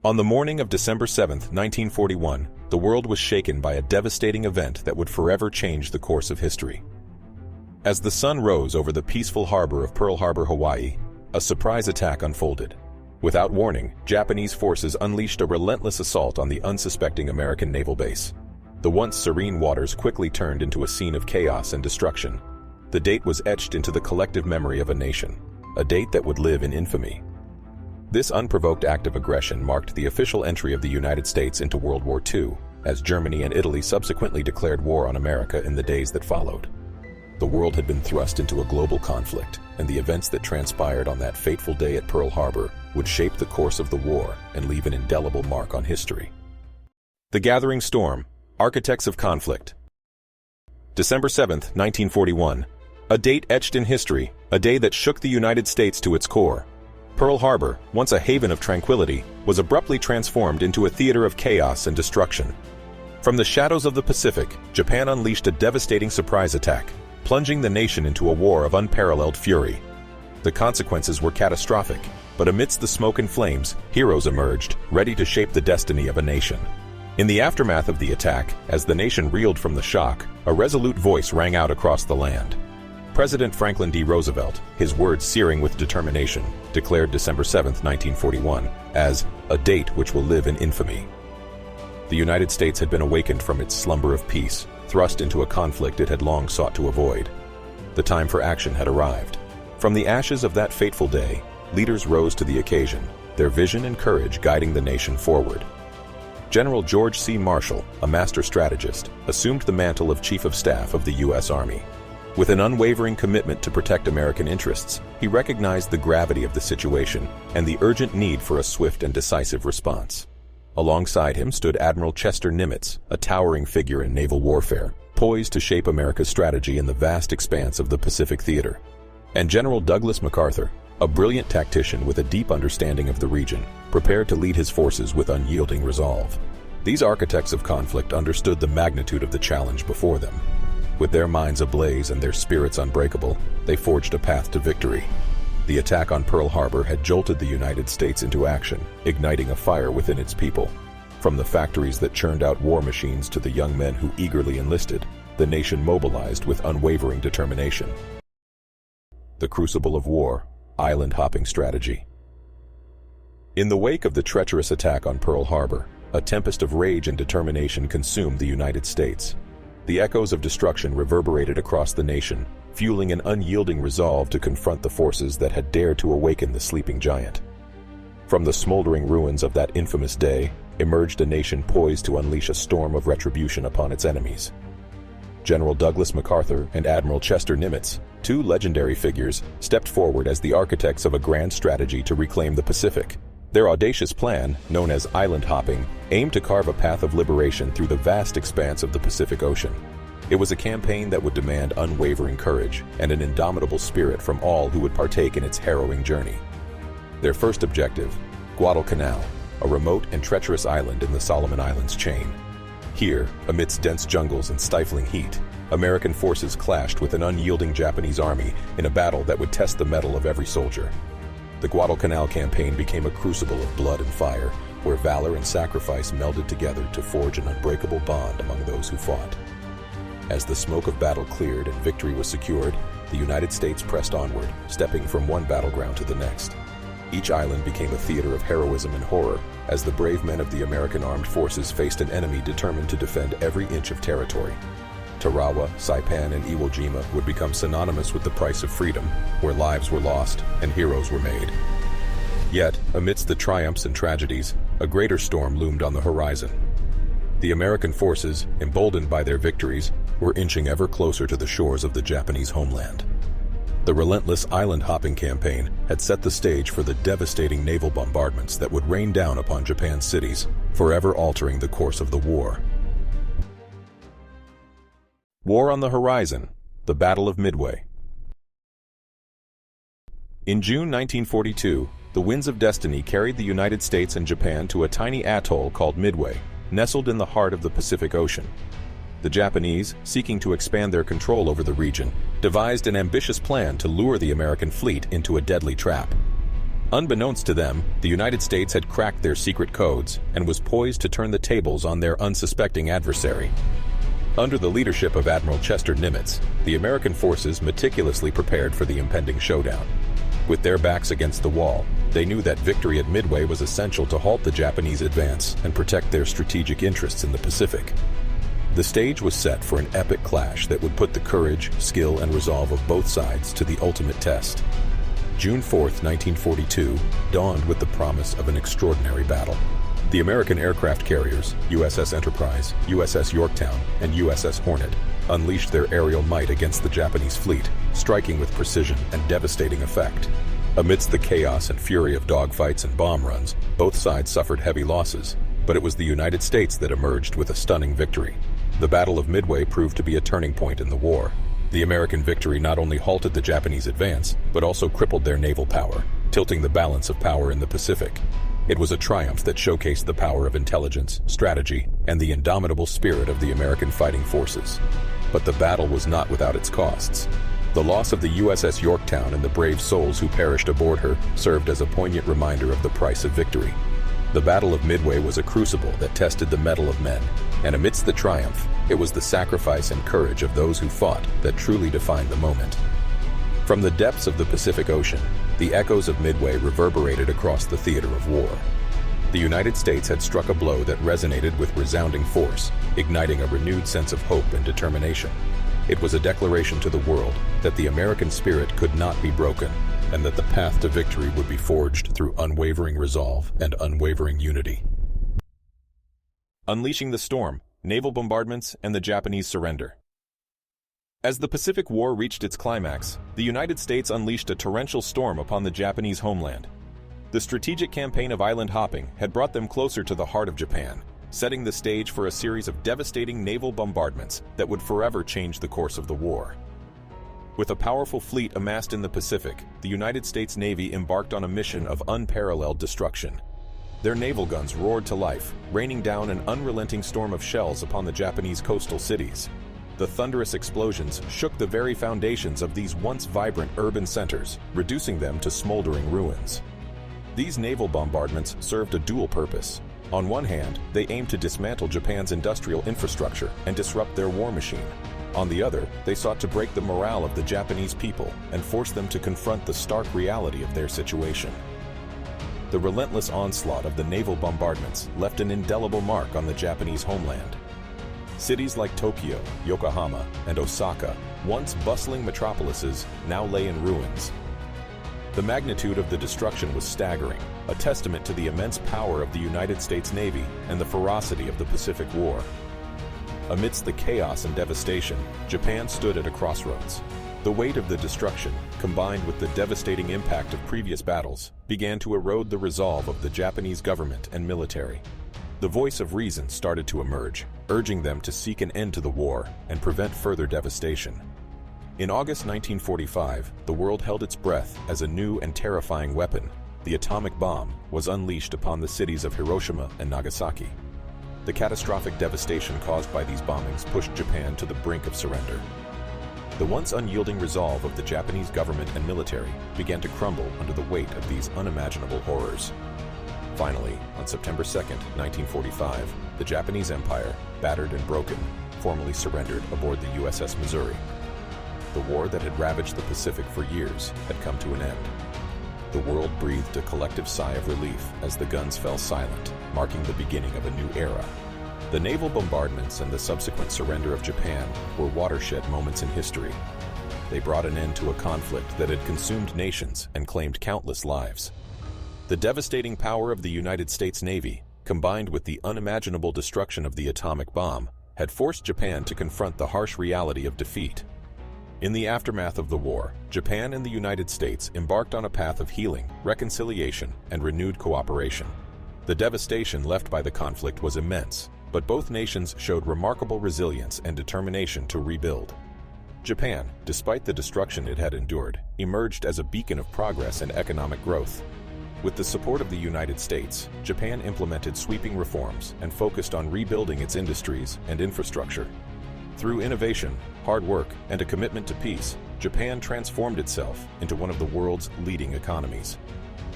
On the morning of December 7, 1941, the world was shaken by a devastating event that would forever change the course of history. As the sun rose over the peaceful harbor of Pearl Harbor, Hawaii, a surprise attack unfolded. Without warning, Japanese forces unleashed a relentless assault on the unsuspecting American naval base. The once serene waters quickly turned into a scene of chaos and destruction. The date was etched into the collective memory of a nation, a date that would live in infamy. This unprovoked act of aggression marked the official entry of the United States into World War II, as Germany and Italy subsequently declared war on America in the days that followed. The world had been thrust into a global conflict, and the events that transpired on that fateful day at Pearl Harbor would shape the course of the war and leave an indelible mark on history. The Gathering Storm, Architects of Conflict. December 7, 1941. A date etched in history, a day that shook the United States to its core. Pearl Harbor, once a haven of tranquility, was abruptly transformed into a theater of chaos and destruction. From the shadows of the Pacific, Japan unleashed a devastating surprise attack, plunging the nation into a war of unparalleled fury. The consequences were catastrophic, but amidst the smoke and flames, heroes emerged, ready to shape the destiny of a nation. In the aftermath of the attack, as the nation reeled from the shock, a resolute voice rang out across the land. President Franklin D. Roosevelt, his words searing with determination, declared December 7, 1941, as a date which will live in infamy. The United States had been awakened from its slumber of peace, thrust into a conflict it had long sought to avoid. The time for action had arrived. From the ashes of that fateful day, leaders rose to the occasion, their vision and courage guiding the nation forward. General George C. Marshall, a master strategist, assumed the mantle of Chief of Staff of the U.S. Army. With an unwavering commitment to protect American interests, he recognized the gravity of the situation and the urgent need for a swift and decisive response. Alongside him stood Admiral Chester Nimitz, a towering figure in naval warfare, poised to shape America's strategy in the vast expanse of the Pacific theater. And General Douglas MacArthur, a brilliant tactician with a deep understanding of the region, prepared to lead his forces with unyielding resolve. These architects of conflict understood the magnitude of the challenge before them. With their minds ablaze and their spirits unbreakable, they forged a path to victory. The attack on Pearl Harbor had jolted the United States into action, igniting a fire within its people. From the factories that churned out war machines to the young men who eagerly enlisted, the nation mobilized with unwavering determination. The crucible of war, island-hopping strategy. In the wake of the treacherous attack on Pearl Harbor, a tempest of rage and determination consumed the United States. The echoes of destruction reverberated across the nation, fueling an unyielding resolve to confront the forces that had dared to awaken the sleeping giant. From the smoldering ruins of that infamous day, emerged a nation poised to unleash a storm of retribution upon its enemies. General Douglas MacArthur and Admiral Chester Nimitz, two legendary figures, stepped forward as the architects of a grand strategy to reclaim the Pacific. Their audacious plan, known as island hopping, aimed to carve a path of liberation through the vast expanse of the Pacific Ocean. It was a campaign that would demand unwavering courage and an indomitable spirit from all who would partake in its harrowing journey. Their first objective, Guadalcanal, a remote and treacherous island in the Solomon Islands chain. Here, amidst dense jungles and stifling heat, American forces clashed with an unyielding Japanese army in a battle that would test the mettle of every soldier. The Guadalcanal campaign became a crucible of blood and fire, where valor and sacrifice melded together to forge an unbreakable bond among those who fought. As the smoke of battle cleared and victory was secured, the United States pressed onward, stepping from one battleground to the next. Each island became a theater of heroism and horror, as the brave men of the American armed forces faced an enemy determined to defend every inch of territory. Tarawa, Saipan, and Iwo Jima would become synonymous with the price of freedom, where lives were lost and heroes were made. Yet, amidst the triumphs and tragedies, a greater storm loomed on the horizon. The American forces, emboldened by their victories, were inching ever closer to the shores of the Japanese homeland. The relentless island-hopping campaign had set the stage for the devastating naval bombardments that would rain down upon Japan's cities, forever altering the course of the war. War on the Horizon, the Battle of Midway. In June 1942, the winds of destiny carried the United States and Japan to a tiny atoll called Midway, nestled in the heart of the Pacific Ocean. The Japanese, seeking to expand their control over the region, devised an ambitious plan to lure the American fleet into a deadly trap. Unbeknownst to them, the United States had cracked their secret codes and was poised to turn the tables on their unsuspecting adversary. Under the leadership of Admiral Chester Nimitz, the American forces meticulously prepared for the impending showdown. With their backs against the wall, they knew that victory at Midway was essential to halt the Japanese advance and protect their strategic interests in the Pacific. The stage was set for an epic clash that would put the courage, skill, and resolve of both sides to the ultimate test. June 4, 1942, dawned with the promise of an extraordinary battle. The American aircraft carriers, USS Enterprise, USS Yorktown, and USS Hornet, unleashed their aerial might against the Japanese fleet, striking with precision and devastating effect. Amidst the chaos and fury of dogfights and bomb runs, both sides suffered heavy losses, but it was the United States that emerged with a stunning victory. The Battle of Midway proved to be a turning point in the war. The American victory not only halted the Japanese advance, but also crippled their naval power, tilting the balance of power in the Pacific. It was a triumph that showcased the power of intelligence, strategy, and the indomitable spirit of the American fighting forces. But the battle was not without its costs. The loss of the USS Yorktown and the brave souls who perished aboard her served as a poignant reminder of the price of victory. The Battle of Midway was a crucible that tested the mettle of men, and amidst the triumph, it was the sacrifice and courage of those who fought that truly defined the moment. From the depths of the Pacific Ocean, the echoes of Midway reverberated across the theater of war. The United States had struck a blow that resonated with resounding force, igniting a renewed sense of hope and determination. It was a declaration to the world that the American spirit could not be broken, and that the path to victory would be forged through unwavering resolve and unwavering unity. Unleashing the storm, naval bombardments, and the Japanese surrender. As the Pacific War reached its climax, the United States unleashed a torrential storm upon the Japanese homeland. The strategic campaign of island hopping had brought them closer to the heart of Japan, setting the stage for a series of devastating naval bombardments that would forever change the course of the war. With a powerful fleet amassed in the Pacific, the United States Navy embarked on a mission of unparalleled destruction. Their naval guns roared to life, raining down an unrelenting storm of shells upon the Japanese coastal cities. The thunderous explosions shook the very foundations of these once vibrant urban centers, reducing them to smoldering ruins. These naval bombardments served a dual purpose. On one hand, they aimed to dismantle Japan's industrial infrastructure and disrupt their war machine. On the other, they sought to break the morale of the Japanese people and force them to confront the stark reality of their situation. The relentless onslaught of the naval bombardments left an indelible mark on the Japanese homeland. Cities like Tokyo, Yokohama, and Osaka, once bustling metropolises, now lay in ruins. The magnitude of the destruction was staggering, a testament to the immense power of the United States Navy and the ferocity of the Pacific War. Amidst the chaos and devastation, Japan stood at a crossroads. The weight of the destruction, combined with the devastating impact of previous battles, began to erode the resolve of the Japanese government and military. The voice of reason started to emerge, urging them to seek an end to the war and prevent further devastation. In August 1945, the world held its breath as a new and terrifying weapon, the atomic bomb, was unleashed upon the cities of Hiroshima and Nagasaki. The catastrophic devastation caused by these bombings pushed Japan to the brink of surrender. The once unyielding resolve of the Japanese government and military began to crumble under the weight of these unimaginable horrors. Finally, on September 2, 1945, the Japanese Empire, battered and broken, formally surrendered aboard the USS Missouri. The war that had ravaged the Pacific for years had come to an end. The world breathed a collective sigh of relief as the guns fell silent, marking the beginning of a new era. The naval bombardments and the subsequent surrender of Japan were watershed moments in history. They brought an end to a conflict that had consumed nations and claimed countless lives. The devastating power of the United States Navy, combined with the unimaginable destruction of the atomic bomb, had forced Japan to confront the harsh reality of defeat. In the aftermath of the war, Japan and the United States embarked on a path of healing, reconciliation, and renewed cooperation. The devastation left by the conflict was immense, but both nations showed remarkable resilience and determination to rebuild. Japan, despite the destruction it had endured, emerged as a beacon of progress and economic growth. With the support of the United States, Japan implemented sweeping reforms and focused on rebuilding its industries and infrastructure. Through innovation, hard work, and a commitment to peace, Japan transformed itself into one of the world's leading economies.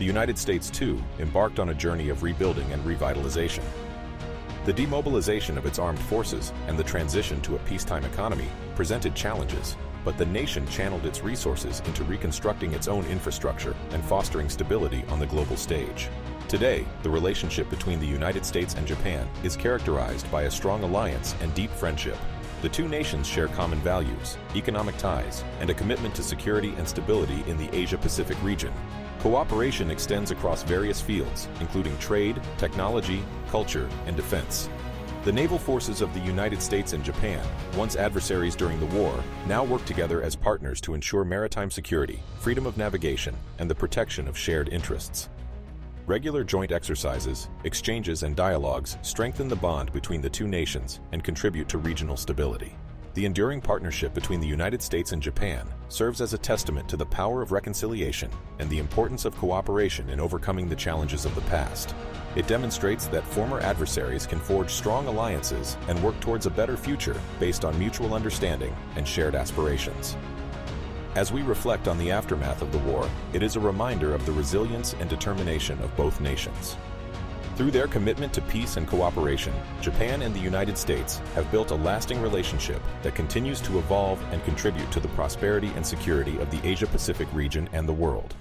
The United States, too, embarked on a journey of rebuilding and revitalization. The demobilization of its armed forces and the transition to a peacetime economy presented challenges, but the nation channeled its resources into reconstructing its own infrastructure and fostering stability on the global stage. Today, the relationship between the United States and Japan is characterized by a strong alliance and deep friendship. The two nations share common values, economic ties, and a commitment to security and stability in the Asia-Pacific region. Cooperation extends across various fields, including trade, technology, culture, and defense. The naval forces of the United States and Japan, once adversaries during the war, now work together as partners to ensure maritime security, freedom of navigation, and the protection of shared interests. Regular joint exercises, exchanges, and dialogues strengthen the bond between the two nations and contribute to regional stability. The enduring partnership between the United States and Japan serves as a testament to the power of reconciliation and the importance of cooperation in overcoming the challenges of the past. It demonstrates that former adversaries can forge strong alliances and work towards a better future based on mutual understanding and shared aspirations. As we reflect on the aftermath of the war, it is a reminder of the resilience and determination of both nations. Through their commitment to peace and cooperation, Japan and the United States have built a lasting relationship that continues to evolve and contribute to the prosperity and security of the Asia-Pacific region and the world.